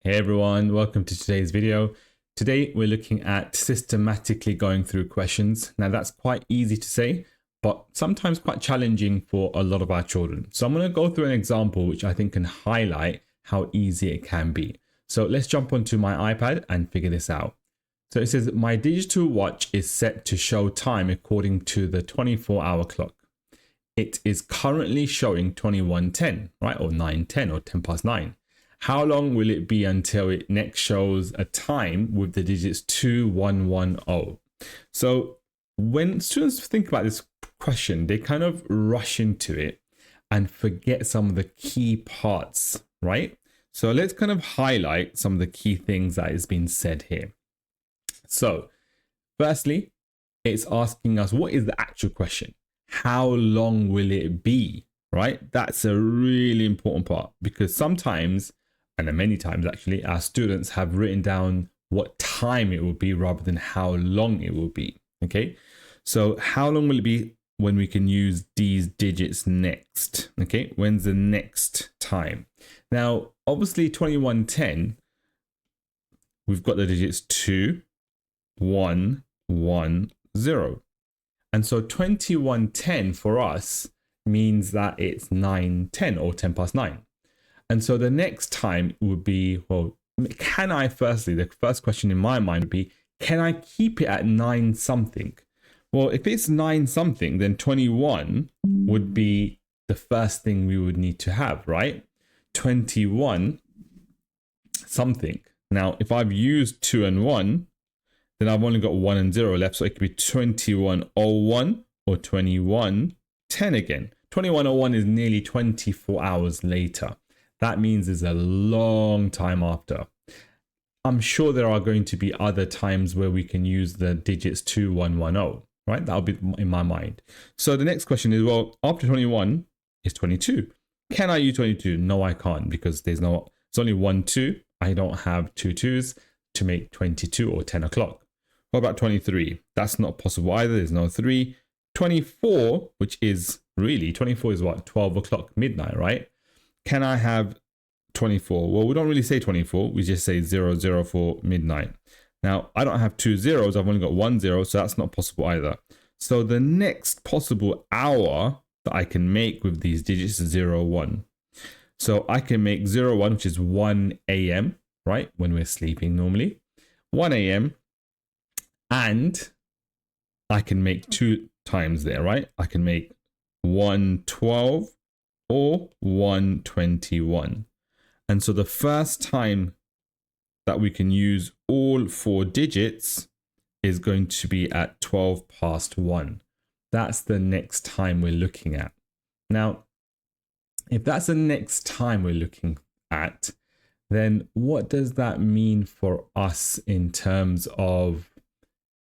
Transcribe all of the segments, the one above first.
Hey everyone, welcome to today's video. Today we're looking at systematically going through questions. Now that's quite easy to say, but sometimes quite challenging for a lot of our children. So I'm going to go through an example which I think can highlight how easy it can be. So let's jump onto my iPad and figure this out. So it says my digital watch is set to show time according to the 24-hour clock. It is currently showing 21:10, right? Or 9:10 or 10 past 9. How long will it be until it next shows a time with the digits 2110? So when students think about this question, they kind of rush into it and forget some of the key parts, right? So let's kind of highlight some of the key things that is being said here. So firstly, it's asking us, what is the actual question? How long will it be, right? That's a really important part because sometimes, and many times actually, our students have written down what time it will be rather than how long it will be. Okay, so how long will it be when we can use these digits next? Okay, when's the next time? Now, obviously 21:10, we've got the digits 2, 1, 1, 0. And so 21:10 for us means that it's 9:10 or 10 past 9. And so the next time would be, well, can I firstly, the first question in my mind would be, can I keep it at 9 something? Well, if it's 9 something, then 21 would be the first thing we would need to have, right? 21 something. Now, if I've used 2 and 1, then I've only got 1 and 0 left. So it could be 2101 or 2110 again. 2101 is nearly 24 hours later. That means it's a long time after. I'm sure there are going to be other times where we can use the digits 2110, right? That'll be in my mind. So the next question is, well, after 21 is 22. Can I use 22? No, I can't because it's only 1 2. I don't have 2 2s to make 22 or 10 o'clock. What about 23? That's not possible either. There's no 3. 24, which is really, 24 is what? 12 o'clock midnight, right? Can I have 24? Well, we don't really say 24. We just say 00 for midnight. Now, I don't have 2 zeros. I've only got 1 0, so that's not possible either. So the next possible hour that I can make with these digits is 01. So I can make 01, which is 1 a.m., right? When we're sleeping normally. 1 a.m. And I can make 2 times there, right? I can make 112 or 121. And so the first time that we can use all 4 digits is going to be at 12 past 1. That's the next time we're looking at. Now, if that's the next time we're looking at, then what does that mean for us in terms of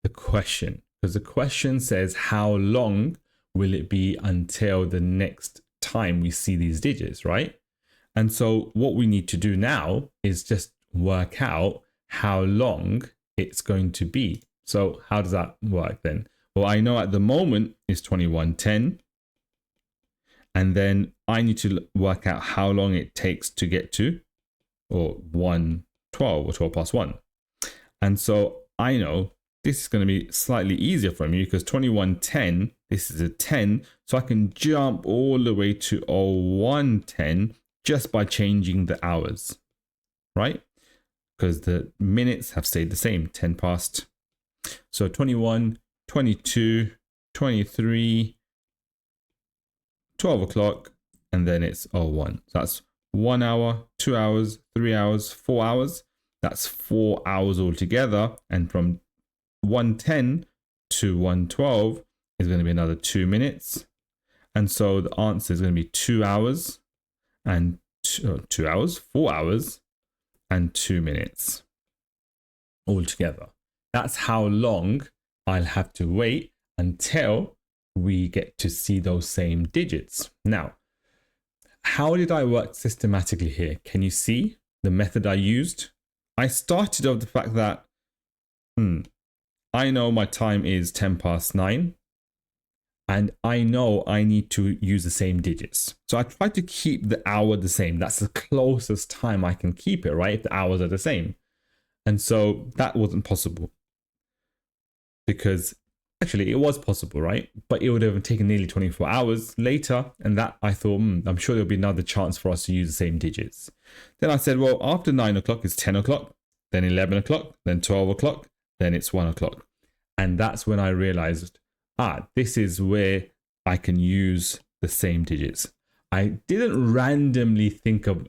the question? Because the question says, how long will it be until the next time we see these digits, right? And so what we need to do now is just work out how long it's going to be. So how does that work then? Well, I know at the moment it's 21:10. And then I need to work out how long it takes to get to, or 1:12 or 12 past 1. And so I know this is going to be slightly easier for me because 21:10, this is a 10. So I can jump all the way to 01:10 just by changing the hours, right? Because the minutes have stayed the same, 10 past. So 21, 22, 23, 12 o'clock, and then it's 01. So that's 1 hour, 2 hours, 3 hours, 4 hours. That's 4 hours altogether. And from 1:10 to 1:12 is going to be another 2 minutes. And so the answer is going to be 2 hours and 2 hours, 4 hours and 2 minutes altogether. That's how long I'll have to wait until we get to see those same digits. Now, how did I work systematically here? Can you see the method I used? I started off the fact that, I know my time is 10 past 9. and I know I need to use the same digits. So I try to keep the hour the same. That's the closest time I can keep it, right? If the hours are the same. And so that wasn't possible, because actually it was possible, right? But it would have taken nearly 24 hours later. And that I thought, I'm sure there'll be another chance for us to use the same digits. Then I said, well, after 9 o'clock, it's 10 o'clock, then 11 o'clock, then 12 o'clock, then it's 1 o'clock. And that's when I realized, this is where I can use the same digits. I didn't randomly think of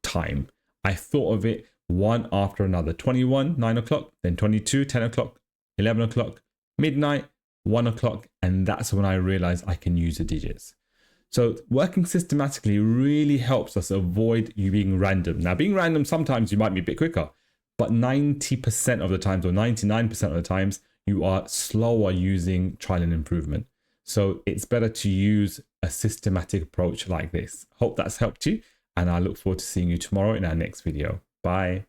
time. I thought of it one after another. 21, 9 o'clock, then 22, 10 o'clock, 11 o'clock, midnight, 1 o'clock. And that's when I realized I can use the digits. So working systematically really helps us avoid you being random. Now, being random, sometimes you might be a bit quicker, but 90% of the times, or 99% of the times, you are slower using trial and improvement. So it's better to use a systematic approach like this. Hope that's helped you, and I look forward to seeing you tomorrow in our next video. Bye.